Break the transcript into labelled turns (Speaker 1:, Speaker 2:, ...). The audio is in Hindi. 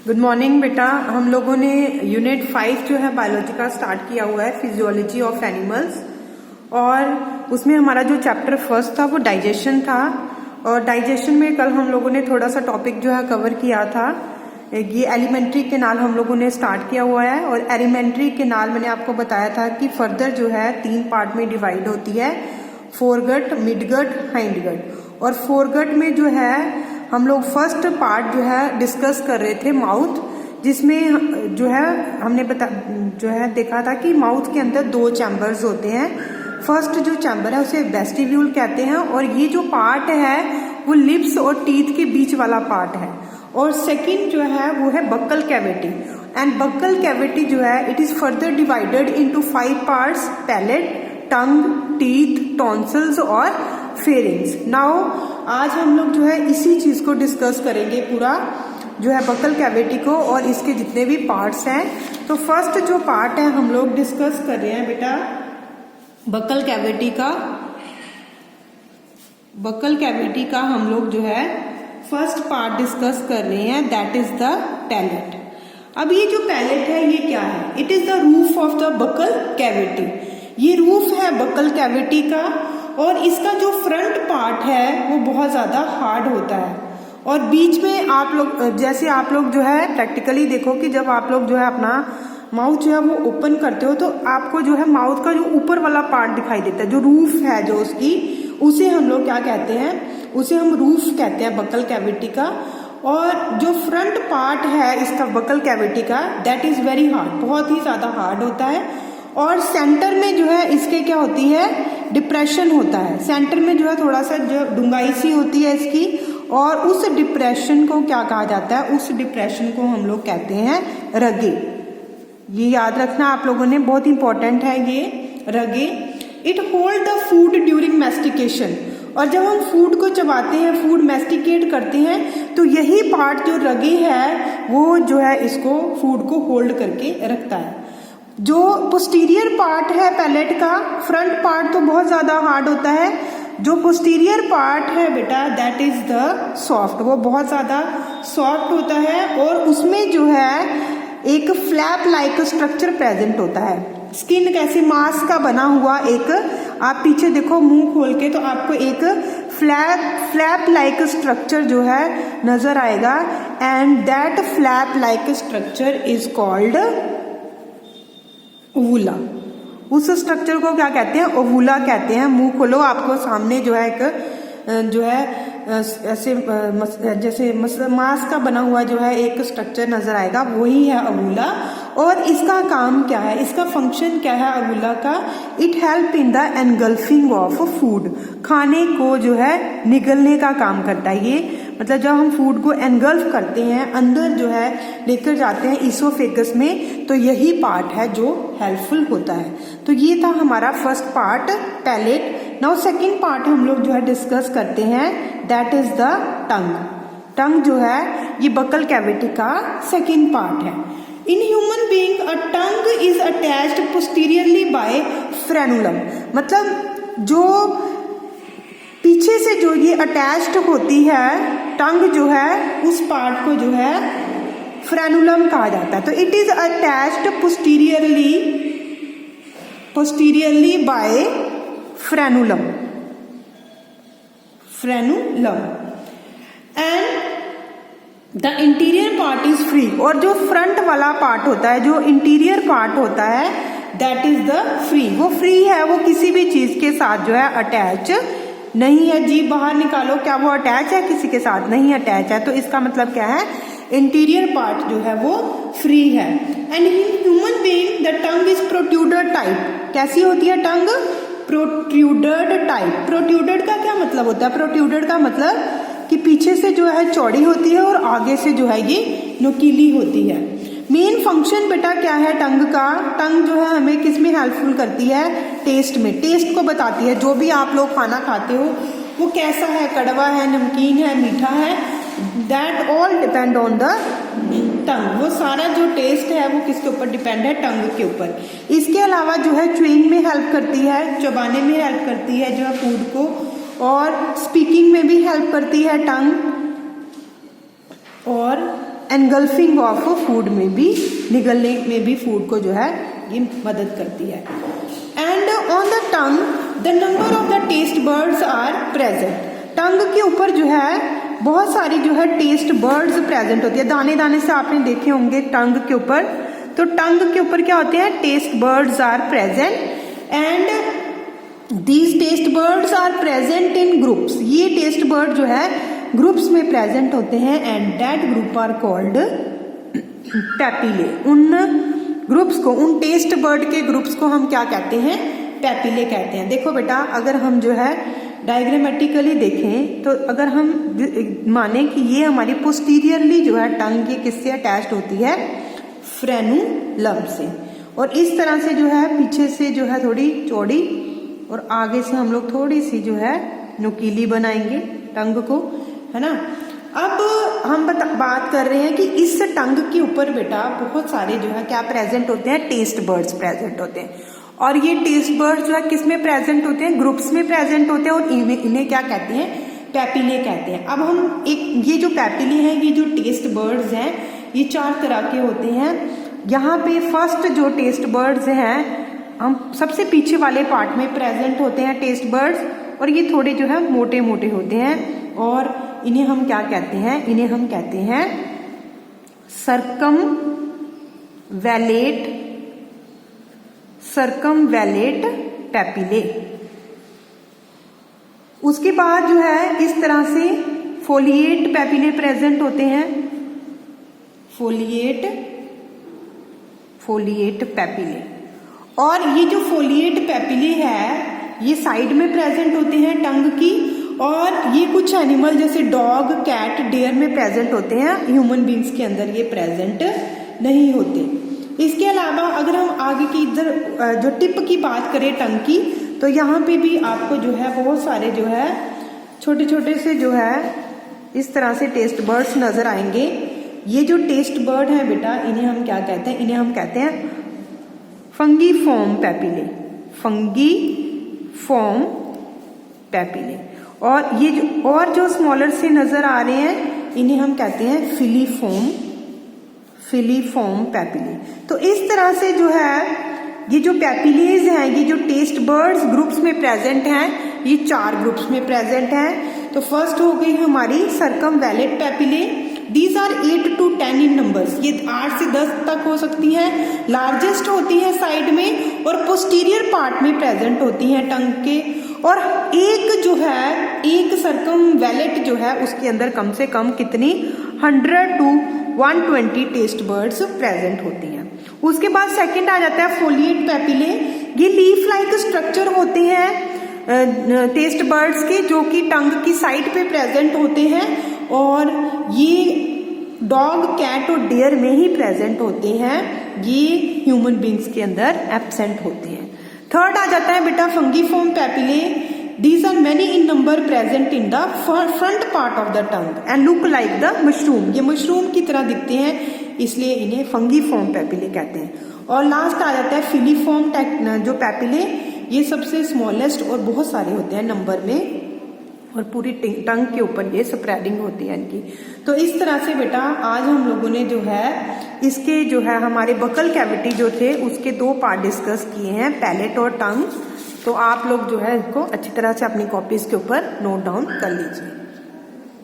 Speaker 1: गुड मॉर्निंग बेटा। हम लोगों ने यूनिट 5 जो है बायोलॉजी का स्टार्ट किया हुआ है, फिजियोलॉजी ऑफ एनिमल्स, और उसमें हमारा जो चैप्टर फर्स्ट था वो डाइजेशन था। और डाइजेशन में कल हम लोगों ने थोड़ा सा टॉपिक जो है कवर किया था। ये एलिमेंट्री केनाल हम लोगों ने स्टार्ट किया हुआ है, और एलिमेंट्री केनाल मैंने आपको बताया था कि फर्दर जो है 3 पार्ट में डिवाइड होती है, फोरगट, मिडगट, हाइंडगट। और फोरगट में जो है हम लोग फर्स्ट पार्ट जो है डिस्कस कर रहे थे माउथ, जिसमें जो है हमने देखा था कि माउथ के अंदर 2 चैम्बर्स होते हैं। फर्स्ट जो चैम्बर है उसे वेस्टिब्यूल कहते हैं, और ये जो पार्ट है वो लिप्स और टीथ के बीच वाला पार्ट है। और सेकंड जो है वो है buccal cavity, and buccal cavity जो है it is further divided into 5 parts: palate, tongue, teeth, tonsils और फेरिंग्स। नाउ आज हम लोग जो है इसी चीज को डिस्कस करेंगे, पूरा जो है बक्कल कैविटी को और इसके जितने भी पार्ट्स हैं। तो फर्स्ट जो पार्ट है हम लोग डिस्कस कर रहे हैं बेटा बक्कल कैविटी का। बक्कल कैविटी का हम लोग जो है फर्स्ट पार्ट डिस्कस कर रहे हैं, दैट इज द पैलेट। अब ये जो पैलेट है ये क्या है? It is the roof of the buccal cavity. ये रूफ है बक्कल कैविटी का, और इसका जो फ्रंट पार्ट है वो बहुत ज्यादा हार्ड होता है। और बीच में आप लोग जो है प्रैक्टिकली देखो कि जब आप लोग जो है अपना माउथ जो है वो ओपन करते हो तो आपको जो है माउथ का जो ऊपर वाला पार्ट दिखाई देता है, जो रूफ है जो उसकी, उसे हम लोग क्या कहते हैं? उसे हम रूफ कहते हैं बक्कल कैविटी का। और जो फ्रंट पार्ट है इसका बक्कल कैविटी का, दैट इज वेरी हार्ड, बहुत ही ज्यादा हार्ड होता है। और सेंटर में जो है इसके क्या होती है? डिप्रेशन होता है। सेंटर में जो है थोड़ा सा जो डूंगाई सी होती है इसकी, और उस डिप्रेशन को क्या कहा जाता है? उस डिप्रेशन को हम लोग कहते हैं रगे। ये याद रखना आप लोगों ने, बहुत इंपॉर्टेंट है ये rugae. It hold the food during mastication, और जब हम फूड को चबाते हैं, फूड मैस्टिकेट करते हैं, तो यही पार्ट जो रगे है वो जो है इसको फूड को होल्ड करके रखता है। जो पोस्टीरियर पार्ट है पैलेट का, फ्रंट पार्ट तो बहुत ज्यादा हार्ड होता है। जो पोस्टीरियर पार्ट है बेटा दैट इज द सॉफ्ट, वो बहुत ज्यादा सॉफ्ट होता है, और उसमें जो है एक फ्लैप लाइक स्ट्रक्चर प्रेजेंट होता है। स्किन कैसे मास्क का बना हुआ एक, आप पीछे देखो मुंह खोल के तो आपको एक फ्लैप लाइक स्ट्रक्चर जो है नजर आएगा, and that flap like structure is called uvula. उस स्ट्रक्चर को क्या कहते हैं? ओवुला कहते हैं। मुंह खोलो, आपको सामने जो है एक जो है ऐसे जैसे मांस का बना हुआ जो है एक स्ट्रक्चर नजर आएगा, वही है ओवुला। और इसका काम क्या है? इसका फंक्शन क्या है ओवुला का? It help in the engulfing of food, खाने को जो है निगलने का काम करता है ये। मतलब जब हम फूड को एनगल्फ करते हैं, अंदर जो है लेकर जाते हैं इसोफेगस में, तो यही पार्ट है जो हेल्पफुल होता है। तो ये था हमारा first part palate. Now second part हम लोग जो है डिस्कस करते हैं, that is the tongue. Tongue जो है ये बक्कल कैविटी का सेकंड पार्ट है। In human being a tongue is attached posteriorly by frenulum. मतलब जो पीछे से जो ये अटैच्ड होती है टंग जो है, उस पार्ट को जो है फ्रेनुलम कहा जाता है। तो it is attached posteriorly by frenulum and the interior part is free. और जो फ्रंट वाला पार्ट होता है, जो इंटीरियर पार्ट होता है, दैट इज द फ्री। वो फ्री है, वो किसी भी चीज के साथ जो है अटैच नहीं है। जीभ बाहर निकालो, क्या वो अटैच है किसी के साथ? नहीं अटैच है। तो इसका मतलब क्या है? इंटीरियर पार्ट जो है वो फ्री है। And in human being the tongue is protruder type. कैसी होती है टंग? प्रोट्रूडर टाइप। प्रोट्रूडर का क्या मतलब होता है? प्रोट्रूडर का मतलब कि पीछे से जो है चौड़ी होती है और आगे से जो है ये नुकीली होती है। मेन फंक्शन बेटा क्या है टंग का? टंग जो है हमें किस में हेल्पफुल करती है? टेस्ट में। टेस्ट को बताती है। जो भी आप लोग खाना खाते हो वो कैसा है, कड़वा है, नमकीन है, मीठा है, that all depend on the टंग। वो सारा जो टेस्ट है वो किसके ऊपर डिपेंड है? टंग के ऊपर। इसके अलावा जो है च्यूइंग में हेल्प करती है, चबाने में हेल्प करती है जो है फूड को, और स्पीकिंग में भी हेल्प करती है टंग, और एनगल्फिंग ऑफ फूड में भी, निगलने में भी फूड को जो है ये मदद करती है। And on the tongue the number of the taste buds are present. Tongue के ऊपर जो है बहुत सारी जो है टेस्ट बर्ड्स प्रेजेंट होती है। दाने दाने से आपने देखे होंगे टंग के ऊपर, तो टंग के ऊपर क्या होते हैं, taste buds are present and these taste buds are present in groups. ये टेस्ट बर्ड जो है ग्रुप्स में प्रेजेंट होते हैं and that group are called papillae. उन ग्रुप्स को, उन टेस्ट बर्ड के ग्रुप्स को हम क्या कहते हैं, पैपिले कहते हैं। देखो बेटा, अगर हम जो है डायग्रामेटिकली देखें तो अगर हम माने कि ये हमारी पोस्टीरियरली जो है टंग ये किससे अटैच्ड होती है, फ्रेनुलम से, और इस तरह से जो है पीछे से जो है थोड़ी चौड़ी और आगे से हम लोग थोड़ी सी जो है नुकीली बनाएंगे टंग को, है ना। अब हम बात कर रहे हैं कि इस टंग के ऊपर बेटा बहुत सारे जो है क्या प्रेजेंट होते हैं, टेस्ट बर्ड्स प्रेजेंट होते हैं। और ये टेस्ट बर्ड्स जो है किस में प्रेजेंट होते हैं, ग्रुप्स में प्रेजेंट होते हैं, और इन्हें क्या कहते हैं, पैपिले कहते हैं। अब हम ये जो पैपिले हैं, ये जो टेस्ट बर्ड्स हैं, ये 4 तरह के होते हैं। यहाँ पे फर्स्ट जो टेस्ट बर्ड्स हैं, हम सबसे पीछे वाले पार्ट में प्रेजेंट होते हैं टेस्ट बर्ड्स, और ये थोड़े जो है मोटे मोटे होते हैं, और इन्हें हम क्या कहते हैं, इन्हें हम कहते हैं सर्कमवैलेट पैपिले। उसके बाद जो है इस तरह से फोलिएट पैपिले प्रेजेंट होते हैं, फोलिएट पैपिले। और ये जो फोलिएट पैपिले है ये साइड में प्रेजेंट होते हैं टंग की, और ये कुछ एनिमल जैसे डॉग, कैट, डेयर में प्रेजेंट होते हैं, ह्यूमन बींग्स के अंदर ये प्रेजेंट नहीं होते। इसके अलावा अगर हम आगे की इधर जो टिप की बात करें टंग की, तो यहाँ पे भी आपको जो है बहुत सारे जो है छोटे छोटे से जो है इस तरह से टेस्ट बर्ड्स नजर आएंगे। ये जो टेस्ट बर्ड है बेटा, इन्हें हम क्या कहते हैं, इन्हें हम कहते हैं फंगीफॉर्म पैपिले, फंगीफॉर्म पैपिले। और ये जो स्मॉलर से नजर आ रहे हैं, इन्हें हम कहते हैं फिलीफॉर्म पैपिले। तो इस तरह से जो है ये जो पैपिलेज हैं, ये जो टेस्ट बर्ड्स ग्रुप्स में प्रेजेंट हैं, ये 4 ग्रुप्स में प्रेजेंट हैं। तो फर्स्ट हो गई हमारी circumvallate papillae. These are 8 to 10 in numbers, ये 8 से 10 तक हो सकती हैं। लार्जेस्ट होती है साइड में और पोस्टीरियर पार्ट में प्रेजेंट होती हैं टंग के। और एक सर्कमवैलेट जो है उसके अंदर कम से कम कितनी 100 to 120 टेस्ट बर्ड्स प्रेजेंट होती हैं। उसके बाद सेकंड आ जाता है फोलिएट पैपिले। ये लीफ लाइक स्ट्रक्चर होते हैं टेस्ट बर्ड्स के, जो कि टंग की साइड पे प्रेजेंट होते हैं, और ये डॉग, कैट और डेयर में ही प्रेजेंट होते हैं, ये ह्यूमन बींग्स के अंदर एब्सेंट होते हैं। थर्ड आ जाता है बेटा fungiform papillae. These are many in number present in the front part of the tongue and look like the mushroom. ये मशरूम की तरह दिखते हैं, इसलिए इन्हें फंगीफॉर्म पैपिले कहते हैं। और लास्ट आ जाता है फिलीफॉर्म जो पैपिले, ये सबसे स्मॉलेस्ट और बहुत सारे होते हैं नंबर में, और पूरी टंग के ऊपर ये स्प्रेडिंग होती है इनकी। तो इस तरह से बेटा आज हम लोगों ने जो है इसके जो है हमारे बकल कैविटी जो थे उसके 2 पार्ट डिस्कस किए हैं, पैलेट और टंग। तो आप लोग जो है इसको अच्छी तरह से अपनी कॉपीज के ऊपर नोट डाउन कर लीजिए।